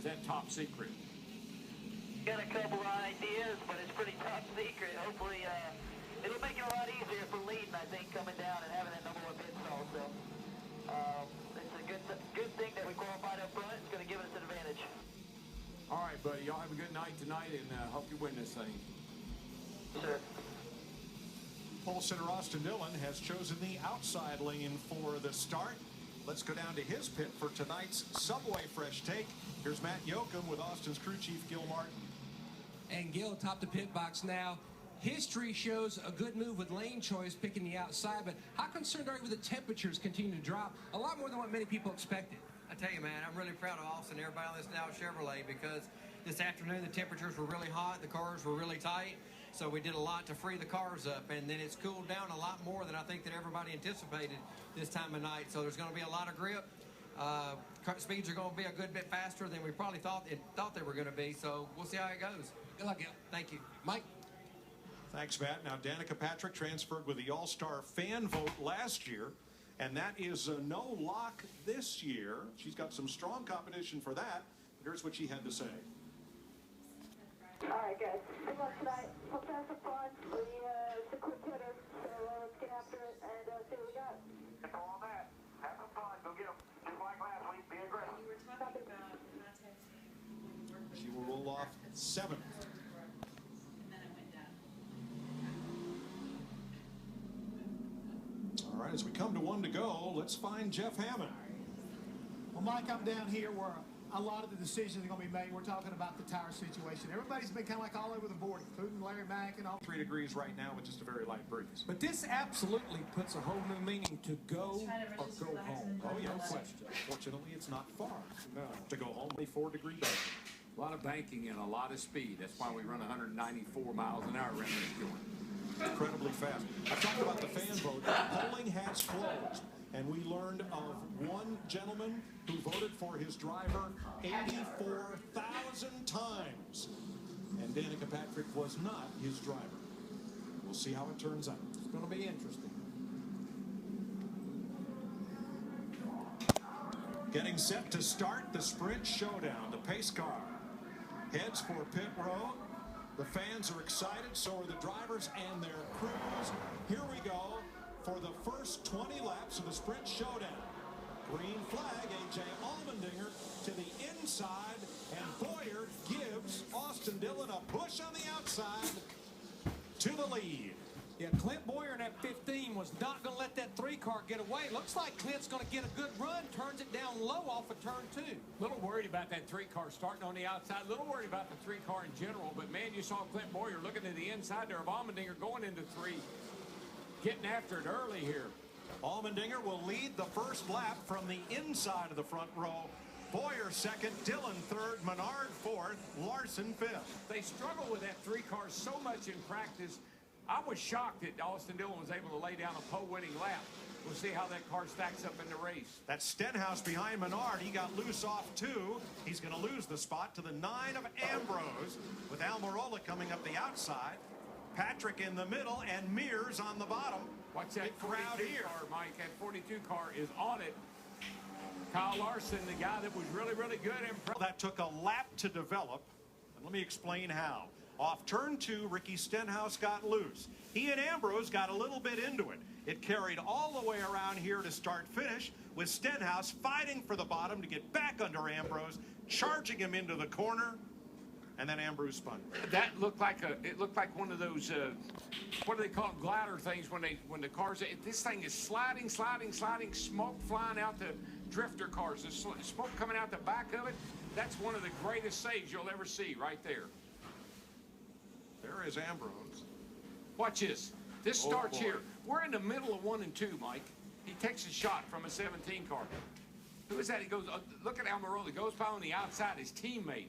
that top secret? Got a couple of ideas, but it's pretty top secret. Hopefully, it'll make it a lot easier for leading, I think, coming down and having that number one pit stall. So, it's a good thing that we qualified up front. It's going to give us an advantage. All right, buddy. Y'all have a good night tonight, and hope you win this thing. Sir. Pole sitter Austin Dillon has chosen the outside lane for the start. Let's go down to his pit for tonight's Subway Fresh Take. Here's Matt Yoakum with Austin's crew chief, Gil Martin. And Gil atop the pit box now. History shows a good move with lane choice, picking the outside, but how concerned are you with the temperatures continue to drop? A lot more than what many people expected. I tell you, man, I'm really proud of Austin and everybody on this now Chevrolet, because this afternoon the temperatures were really hot, the cars were really tight, so we did a lot to free the cars up, and then it's cooled down a lot more than I think that everybody anticipated this time of night. So there's going to be a lot of grip. Speeds are going to be a good bit faster than we probably thought they were going to be, so we'll see how it goes. Good luck, Gil. Thank you. Mike? Thanks, Matt. Now, Danica Patrick transferred with the All-Star fan vote last year, and that is a no lock this year. She's got some strong competition for that. Here's what she had to say. All right, guys. Good luck tonight. Hope to have some fun. It's a quick hitter, so let's get after it and see what we got. That's all that. Have some fun. Go get them. Just like last week. Be aggressive. You were talking about She will roll off 7th. All right, as we come to 1 to go, let's find Jeff Hammond. Well, Mike, I'm down here where a lot of the decisions are going to be made. We're talking about the tire situation. Everybody's been kind of like all over the board, including Larry Mack and all. 3 degrees right now with just a very light breeze. But this absolutely puts a whole new meaning to go or go home. Oh, yeah, no question. Fortunately, it's not far to go home. A 4-degree bank. A lot of banking and a lot of speed. That's why we run 194 miles an hour around this joint. Incredibly fast. I talked about the fan vote. Polling has closed, and we learned of one gentleman who voted for his driver 84,000 times, and Danica Patrick was not his driver. We'll see how it turns out. It's going to be interesting. Getting set to start the sprint showdown. The pace car heads for pit road. The fans are excited, so are the drivers and their crews. Here we go for the first 20 laps of the sprint showdown. Green flag, A.J. Allmendinger to the inside, and Boyer gives Austin Dillon a push on the outside to the lead. Yeah, Clint Boyer in that 15 was not going to let that 3-car get away. Looks like Clint's going to get a good run, turns it down low off of turn 2. A little worried about that 3-car starting on the outside. A little worried about the 3-car in general. But, man, you saw Clint Boyer looking to the inside there of Allmendinger going into 3. Getting after it early here. Allmendinger will lead the first lap from the inside of the front row. Boyer second, Dillon third, Menard fourth, Larson fifth. They struggle with that 3-car so much in practice. I was shocked that Austin Dillon was able to lay down a pole-winning lap. We'll see how that car stacks up in the race. That's Stenhouse behind Menard. He got loose off 2. He's going to lose the spot to the 9 of Ambrose, with Almirola coming up the outside. Patrick in the middle, and Mears on the bottom. Watch that 42 car, Mike. That 42 car is on it. Kyle Larson, the guy that was really, really good. That took a lap to develop, and let me explain how. Off turn 2, Ricky Stenhouse got loose. He and Ambrose got a little bit into it. It carried all the way around here to start-finish, with Stenhouse fighting for the bottom to get back under Ambrose, charging him into the corner, and then Ambrose spun. That looked like one of those what do they call them, glider things when the cars. This thing is sliding, smoke flying out the drifter cars. The smoke coming out the back of it. That's one of the greatest saves you'll ever see right there. There is Ambrose. Watch this. This starts here. We're in the middle of 1 and 2, Mike. He takes a shot from a 17 car. Who is that? He goes, look at Almirola. He goes by on the outside, his teammate.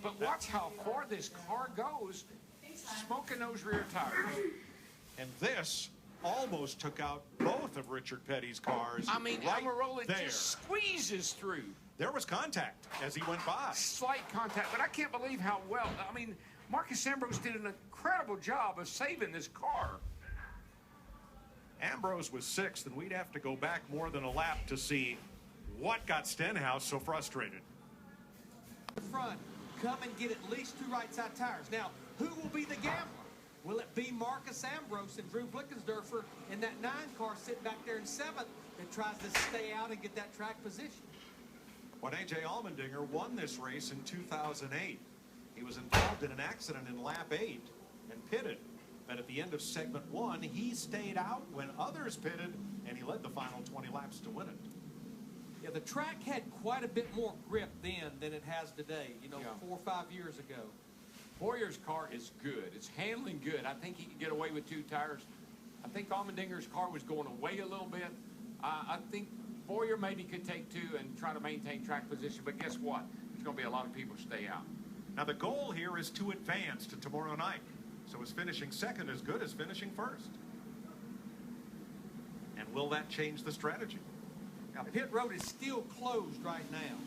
But watch how far this car goes, smoking those rear tires. And this almost took out both of Richard Petty's cars. I mean, right Almirola there. just squeezes through. There was contact as he went by. Slight contact, but I can't believe how well. I mean, Marcus Ambrose did an incredible job of saving this car. Ambrose was 6th, and we'd have to go back more than a lap to see what got Stenhouse so frustrated. come and get at least 2 right side tires. Now, who will be the gambler? Will it be Marcus Ambrose and Drew Blickensderfer in that 9 car sitting back there in 7th that tries to stay out and get that track position? When A.J. Allmendinger won this race in 2008, he was involved in an accident in lap 8 and pitted. But at the end of segment 1, he stayed out when others pitted, and he led the final 20 laps to win it. Yeah, the track had quite a bit more grip then than it has today, you know, 4 or 5 years ago. Boyer's car is good. It's handling good. I think he could get away with 2 tires. I think Allmendinger's car was going away a little bit. I think Boyer maybe could take 2 and try to maintain track position, but guess what? There's going to be a lot of people stay out. Now, the goal here is to advance to tomorrow night. So is finishing second as good as finishing first? And will that change the strategy? Now, pit road is still closed right now.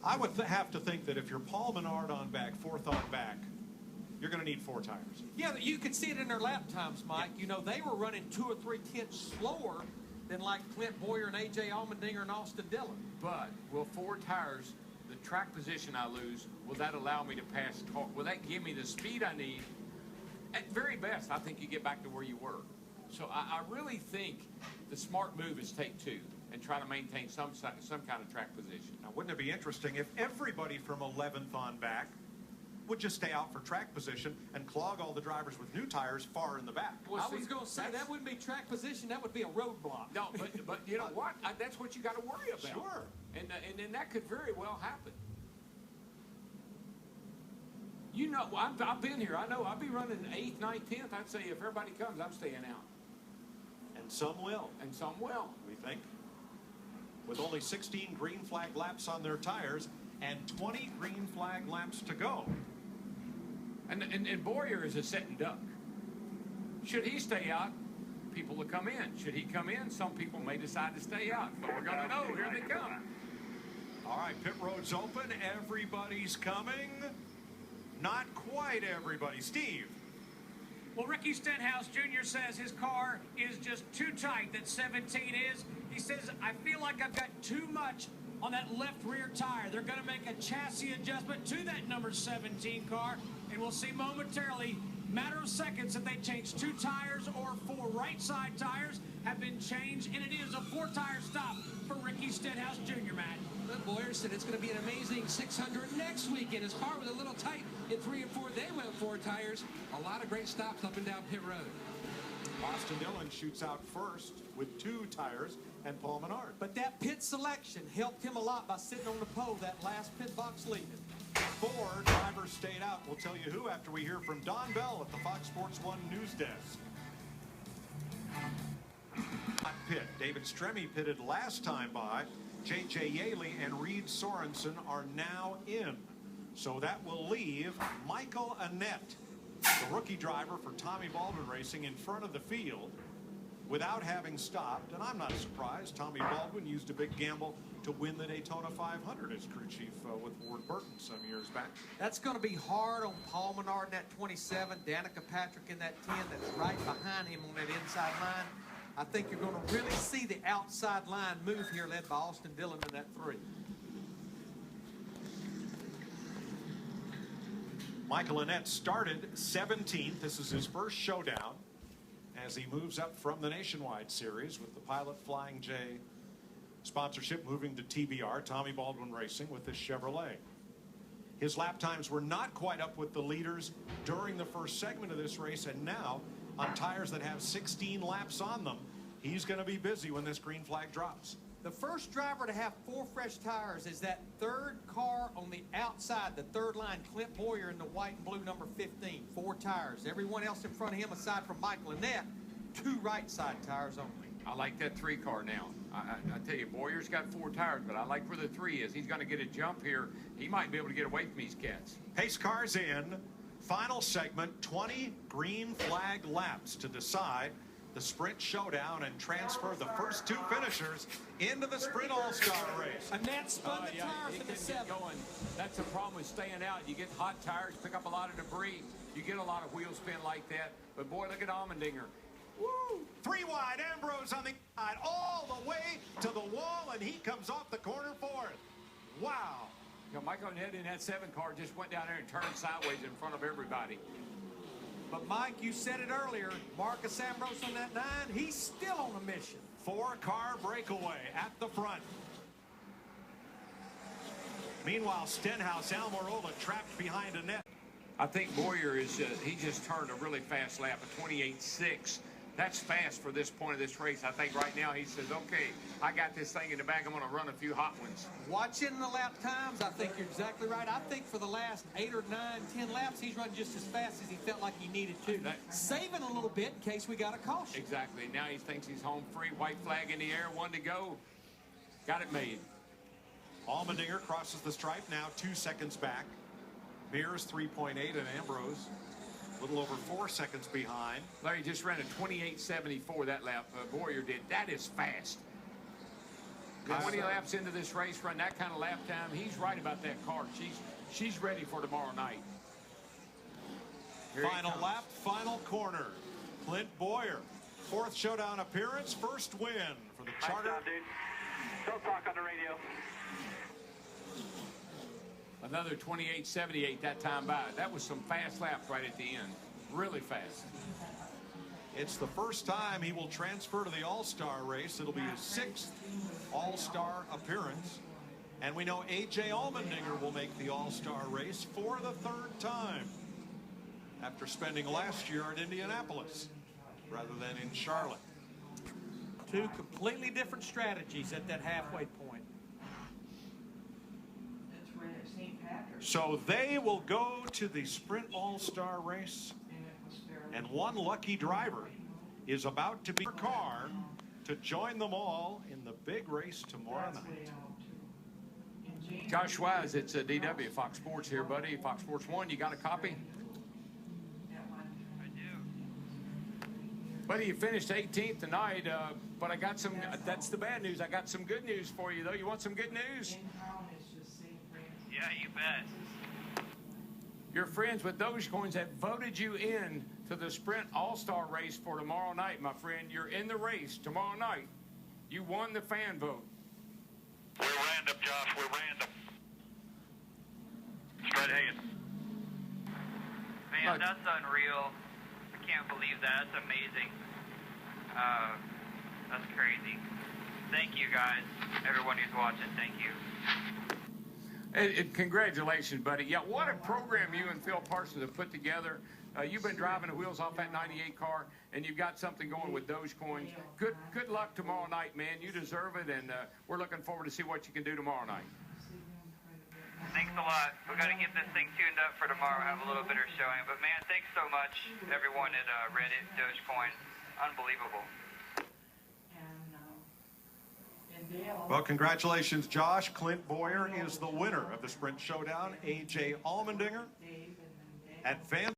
I would have to think that if you're Paul Menard on back, 4th on back, you're going to need 4 tires. Yeah, you could see it in their lap times, Mike. Yeah. You know, they were running 2 or 3 tenths slower than like Clint Boyer and A.J. Allmendinger and Austin Dillon. But will 4 tires, the track position I lose, will that allow me to pass? Will that give me the speed I need? At very best, I think you get back to where you were. So I really think the smart move is take 2 and try to maintain some kind of track position. Now, wouldn't it be interesting if everybody from 11th on back would just stay out for track position and clog all the drivers with new tires far in the back? Well, I was going to say, that wouldn't be track position, that would be a roadblock. No, but you know what? That's what you got to worry about. Sure. And then that could very well happen. You know, I've been here. I know I'll be running 8th, 9th, 10th. I'd say if everybody comes, I'm staying out. And some will. And some will. We think. With only 16 green flag laps on their tires and 20 green flag laps to go. And Boyer is a sitting duck. Should he stay out, people will come in. Should he come in, some people may decide to stay out. But we're going to know. Here they come. All right, pit road's open. Everybody's coming. Not quite everybody. Steve. Well, Ricky Stenhouse Jr. says his car is just too tight, that 17 is. He says, I feel like I've got too much on that left rear tire. They're going to make a chassis adjustment to that number 17 car, and we'll see momentarily, matter of seconds, if they change 2 tires or 4 right side tires have been changed, and it is a 4-tire stop for Ricky Stenhouse Jr., Matt. Boyer said it's going to be an amazing 600 next weekend. His car was a little tight in 3 and 4. They went 4 tires. A lot of great stops up and down pit road. Austin Dillon shoots out first with 2 tires, and Paul Menard. But that pit selection helped him a lot by sitting on the pole that last pit box leaving. 4 drivers stayed out. We'll tell you who after we hear from Don Bell at the Fox Sports 1 news desk. Pit. David Stremme pitted last time by. J.J. Yaley and Reed Sorensen are now in. So that will leave Michael Annett, the rookie driver for Tommy Baldwin Racing, in front of the field without having stopped. And I'm not surprised. Tommy Baldwin used a big gamble to win the Daytona 500 as crew chief with Ward Burton some years back. That's going to be hard on Paul Menard in that 27, Danica Patrick in that 10 that's right behind him on that inside line. I think you're going to really see the outside line move here, led by Austin Dillon in that 3. Michael Annett started 17th. This is his first showdown as he moves up from the Nationwide Series with the Pilot Flying J sponsorship moving to TBR, Tommy Baldwin Racing, with this Chevrolet. His lap times were not quite up with the leaders during the first segment of this race, and now on tires that have 16 laps on them, he's going to be busy when this green flag drops. The first driver to have 4 fresh tires is that 3rd car on the outside, the 3rd line, Clint Boyer in the white and blue number 15. 4 tires. Everyone else in front of him, aside from Michael Annett, 2 right side tires only. I like that 3 car now. I tell you, Boyer's got 4 tires, but I like where the 3 is. He's going to get a jump here. He might be able to get away from these cats. Pace cars in. Final segment, 20 green flag laps to decide the sprint showdown and transfer the first 2 finishers into the sprint all-star race. Annett spun the tires in the 7. That's the problem with staying out. You get hot tires, pick up a lot of debris. You get a lot of wheel spin like that. But boy, look at Allmendinger. Woo! 3 wide, Ambrose on the side, all the way to the wall, and he comes off the corner for it. Wow. You know, Michael Ned in that 7 car just went down there and turned sideways in front of everybody. But Mike, you said it earlier, Marcus Ambrose on that 9, he's still on a mission. 4-car breakaway at the front. Meanwhile, Stenhouse, Almirola trapped behind a net. I think Boyer is, he just turned a really fast lap, a 28.6. That's fast for this point of this race. I think right now he says, okay, I got this thing in the back. I'm going to run a few hot ones. Watching the lap times, I think you're exactly right. I think for the last 8 or 9, 10 laps, he's running just as fast as he felt like he needed to. Saving a little bit in case we got a caution. Exactly. Now he thinks he's home free. White flag in the air, 1 to go. Got it made. Allmendinger crosses the stripe now 2 seconds back. Mears 3.8 and Ambrose a little over 4 seconds behind. Larry just ran a 28.74 that lap. Boyer did. That is fast. 20 laps into this race, run that kind of lap time. He's right about that car. She's ready for tomorrow night. Here Final lap, final corner. Clint Boyer, 4th Showdown appearance, 1st win for the Charter. Nice job, dude. Don't talk on the radio. Another 28.78 that time by. That was some fast laps right at the end. Really fast. It's the first time he will transfer to the All-Star race. It'll be his 6th All-Star appearance. And we know A.J. Allmendinger will make the All-Star race for the 3rd time after spending last year in Indianapolis rather than in Charlotte. 2 completely different strategies at that halfway point. So they will go to the Sprint All-Star race, and one lucky driver is about to be a car to join them all in the big race tomorrow night. Josh Wise, it's DW Fox Sports here, buddy. Fox Sports 1, you got a copy? I do. Buddy, you finished 18th tonight, but I got some, that's the bad news. I got some good news for you, though. You want some good news? Yeah, you bet. Your friends with Dogecoins have voted you in to the Sprint All-Star race for tomorrow night, my friend. You're in the race tomorrow night. You won the fan vote. We're random, Josh. We're random. Straight ahead. Man, that's unreal. I can't believe that. That's amazing. That's crazy. Thank you, guys. Everyone who's watching, thank you. Congratulations, buddy. Yeah, what a program you and Phil Parsons have put together. You've been driving the wheels off that 98 car, and you've got something going with Dogecoins. Good luck tomorrow night, man. You deserve it, and we're looking forward to see what you can do tomorrow night. Thanks a lot. We've got to get this thing tuned up for tomorrow. Have a little bit of showing. But, man, thanks so much, everyone at Reddit, Dogecoin. Unbelievable. Well, congratulations, Josh. Clint Boyer is the winner of the Sprint Showdown. A.J. Allmendinger at Van